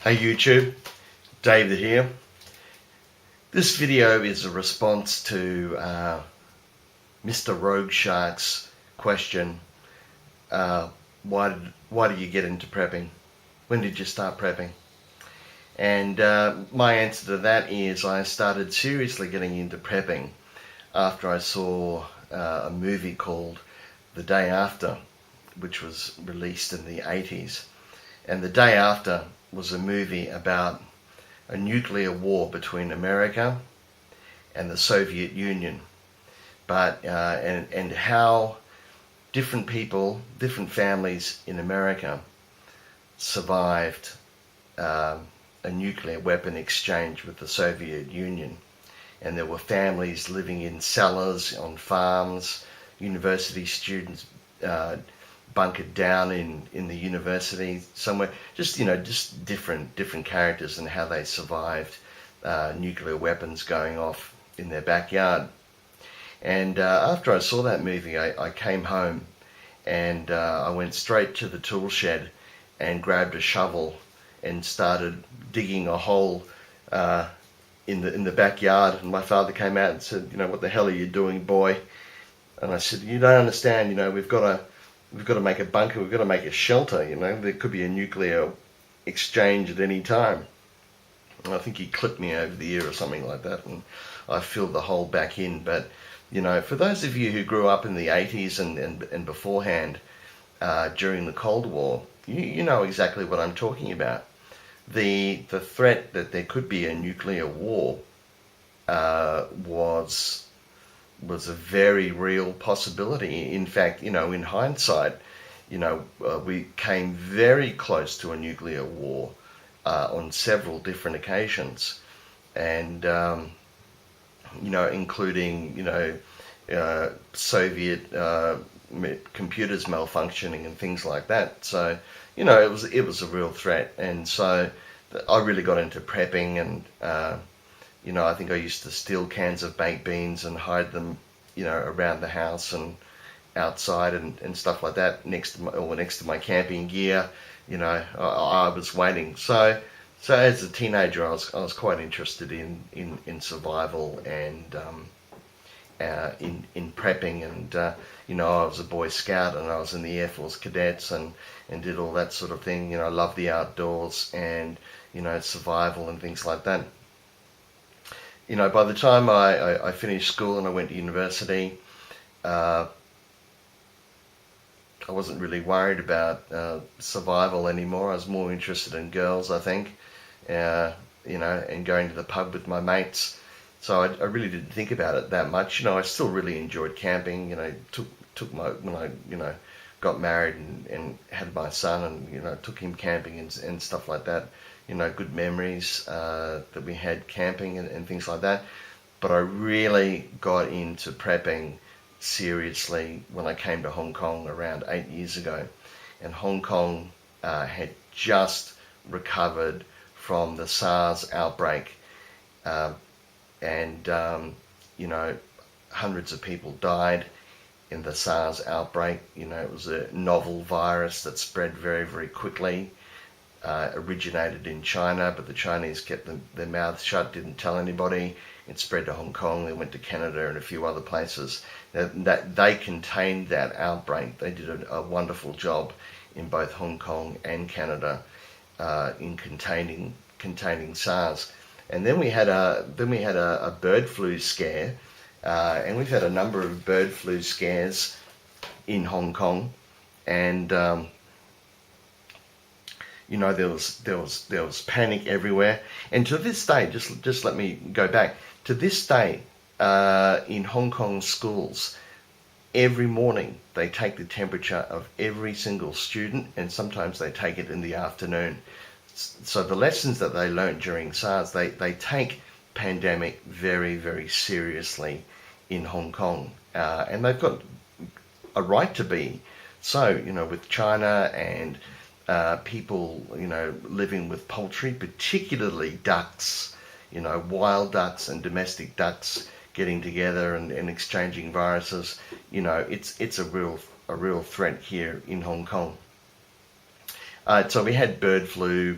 Hey YouTube, David here. This video is a response to Mr Rogueshark's question, why did you get into prepping? When did you start prepping? And my answer to that is I started seriously getting into prepping after I saw a movie called The Day After, which was released in the 80s. And The Day After was a movie about a nuclear war between America and the Soviet Union, but and how different people, different families in America survived a nuclear weapon exchange with the Soviet Union. And there were families living in cellars on farms, university students bunkered down in the university somewhere, just different characters and how they survived nuclear weapons going off in their backyard. And after I saw that movie, I came home and I went straight to the tool shed and grabbed a shovel and started digging a hole in the backyard. And my father came out and said, "What the hell are you doing, boy?" And I said, "You don't understand. We've got to make a bunker. We've got to make a shelter. There could be a nuclear exchange at any time." And I think he clipped me over the ear or something like that, and I filled the hole back in. But for those of you who grew up in the 80s and beforehand, during the Cold War, you know exactly what I'm talking about. The threat that there could be a nuclear war was a very real possibility. In fact, in hindsight, we came very close to a nuclear war on several different occasions, and including Soviet computers malfunctioning and things like that. So it was a real threat, and so I really got into prepping. And I think I used to steal cans of baked beans and hide them, around the house and outside and stuff like that, next to my camping gear. I was waiting. So as a teenager, I was quite interested in survival and in prepping. And I was a Boy Scout and I was in the Air Force Cadets and did all that sort of thing. I love the outdoors and survival and things like that. By the time I finished school and I went to university, I wasn't really worried about survival anymore. I was more interested in girls, I think, and going to the pub with my mates. So I really didn't think about it that much. I still really enjoyed camping. When I got married and had my son, and took him camping and stuff like that. Good memories that we had camping and things like that. But I really got into prepping seriously when I came to Hong Kong around 8 years ago. And Hong Kong had just recovered from the SARS outbreak. Hundreds of people died in the SARS outbreak. It was a novel virus that spread very, very quickly. Originated in China, but the Chinese kept their mouths shut, didn't tell anybody. It spread to Hong Kong, then went to Canada and a few other places. That they contained that outbreak. They did a wonderful job in both Hong Kong and Canada in containing SARS. And then we had a bird flu scare, and we've had a number of bird flu scares in Hong Kong, and there was panic everywhere. And to this day, just let me go back. To this day, in Hong Kong schools, every morning they take the temperature of every single student, and sometimes they take it in the afternoon. So the lessons that they learned during SARS, they take pandemic very, very seriously in Hong Kong. And they've got a right to be. So, with China and people, living with poultry, particularly ducks, wild ducks and domestic ducks getting together and exchanging viruses, it's a real threat here in Hong Kong. So we had bird flu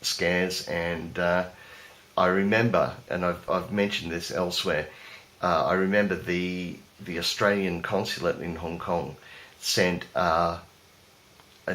scares, and I remember, and I've mentioned this elsewhere, I remember the Australian consulate in Hong Kong sent an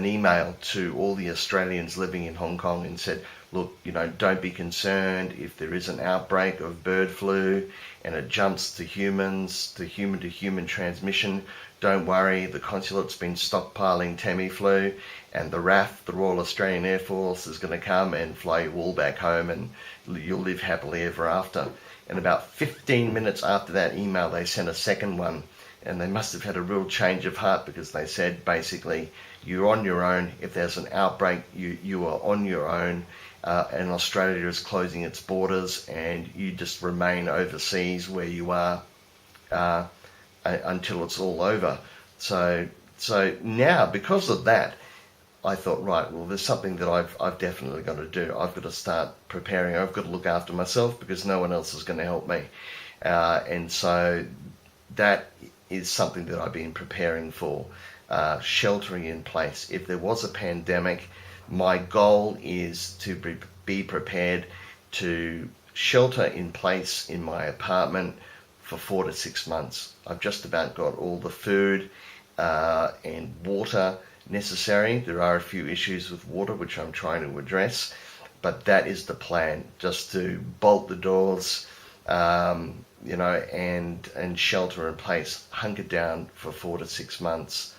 email to all the Australians living in Hong Kong and said, look, don't be concerned if there is an outbreak of bird flu and it jumps to humans, to human transmission. Don't worry, the consulate's been stockpiling Tamiflu, and the RAF, the Royal Australian Air Force, is going to come and fly you all back home, and you'll live happily ever after. And about 15 minutes after that email, they sent a second one, and they must have had a real change of heart, because they said, basically, you're on your own. If there's an outbreak, you are on your own, and Australia is closing its borders, and you just remain overseas where you are until it's all over. So now, because of that, I thought, right, well, there's something that I've definitely got to do. I've got to start preparing. I've got to look after myself, because no one else is going to help me. And so that is something that I've been preparing for, sheltering in place. If there was a pandemic, my goal is to be prepared to shelter in place in my apartment for 4 to 6 months. I've just about got all the food and water necessary. There are a few issues with water which I'm trying to address, but that is the plan, just to bolt the doors, and shelter in place, hunker down for 4 to 6 months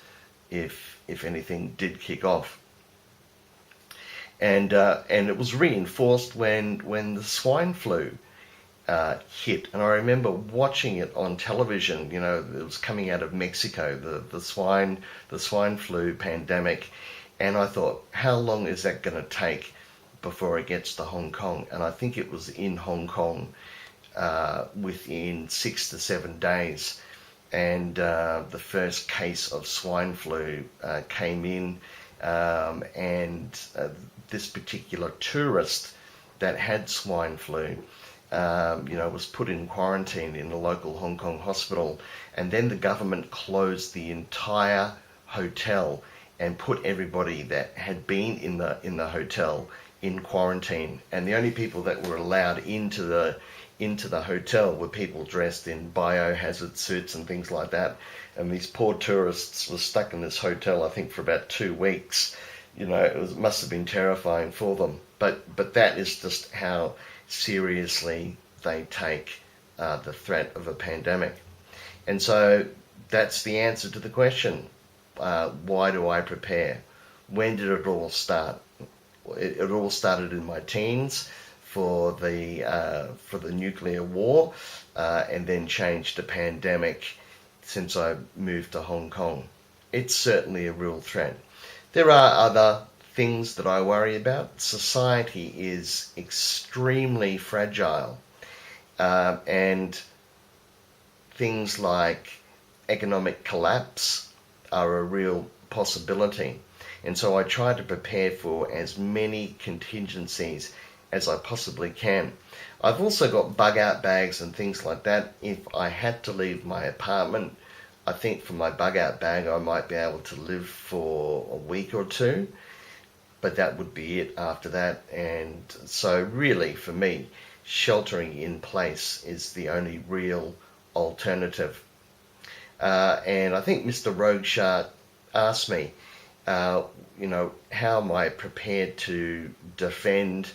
if anything did kick off. And it was reinforced when the swine flu hit, and I remember watching it on television. It was coming out of Mexico, the swine flu pandemic, and I thought, how long is that going to take before it gets to Hong Kong? And I think it was in Hong Kong within 6 to 7 days, and the first case of swine flu came in, and this particular tourist that had swine flu was put in quarantine in a local Hong Kong hospital, and then the government closed the entire hotel and put everybody that had been in the hotel in quarantine. And the only people that were allowed into the hotel were people dressed in biohazard suits and things like that. And these poor tourists were stuck in this hotel, I think, for about 2 weeks. It must have been terrifying for them. But that is just how seriously they take the threat of a pandemic. And so that's the answer to the question. Why do I prepare? When did it all start? It all started in my teens for the nuclear war, and then changed to pandemic since I moved to Hong Kong. It's certainly a real threat. There are other things that I worry about. Society is extremely fragile, and things like economic collapse are a real possibility. And so I try to prepare for as many contingencies as I possibly can. I've also got bug out bags and things like that. If I had to leave my apartment, I think for my bug out bag I might be able to live for a week or two, but that would be it after that. And so really, for me, sheltering in place is the only real alternative. And I think Mr Rogueshark asked me, how am I prepared to defend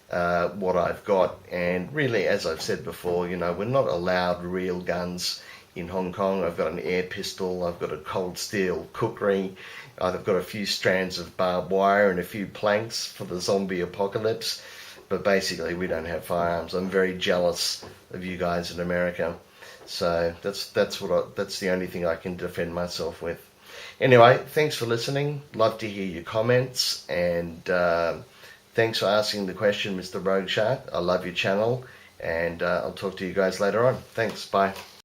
what I've got? And really, as I've said before, we're not allowed real guns in Hong Kong. I've got an air pistol, I've got a cold steel kukri, I've got a few strands of barbed wire and a few planks for the zombie apocalypse, but basically we don't have firearms. I'm very jealous of you guys in America, so that's the only thing I can defend myself with. Anyway, thanks for listening. Love to hear your comments, and thanks for asking the question, Mr Rogueshark. I love your channel, and I'll talk to you guys later on. Thanks, bye.